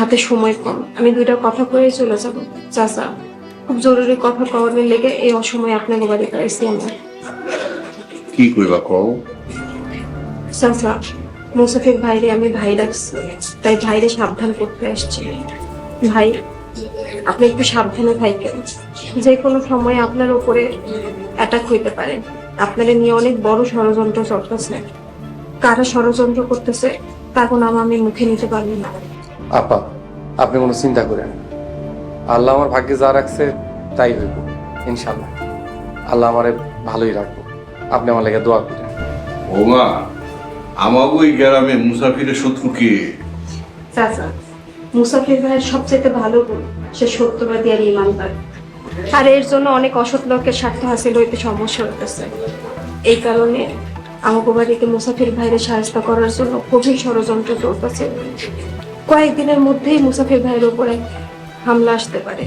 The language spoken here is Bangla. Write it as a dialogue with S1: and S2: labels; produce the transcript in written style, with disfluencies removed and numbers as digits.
S1: হাতে সময় কম, আমি দুইটা কথা কয়ে চলে যাব। চাচা, খুব জরুরি কথা কওয়ার লেগে এই অসময়ে আপনাকে বাড়িতে আইসি আমরা।
S2: কি কইবা কও?
S1: চাচা, মুসাফির ভাইরে আমি ভাই ডাকছি, তাই ভাইরে সাবধান করতে আসছি। ভাই, আপনি একটু সাবধানে থাকেন, যে কোনো সময় আপনার উপরে অ্যাটাক হইতে পারে। আপনারে নিয়ে অনেক বড় ষড়যন্ত্র চলতেছে। কারা ষড়যন্ত্র করতেছে তার কোনো নাম আমি মুখে নিতে পারবো না।
S3: আপা, আপনি কোনো চিন্তা করেন, আল্লাহ আমার ভাগ্যে যা রাখছে তাই হইব ইনশাল্লাহ। আল্লাহ আমারে ভালোই রাখবো, আপনি আমার লেগে দোয়া করেন।
S2: ওমা, আমাগো এই গ্রামে মুসাফিরের শত্রু কে?
S1: চাচা, মুসাফির ভাইয়ের সবচেয়ে ভালো গুণ সে সত্যবাদী আর ইমানদার। আর এর জন্য অনেক অসৎ লোকের স্বার্থ হাসিল হইতে সমস্যা হইতেছে। এই কারণে আমাকে বাড়িতে মুসাফির ভাইয়ের সাহায্য করার জন্য খুবই ষড়যন্ত্র চলতেছে। কয়েকদিনের মধ্যেই মুসাফির ভাইয়ের উপরে হামলা আসতে পারে।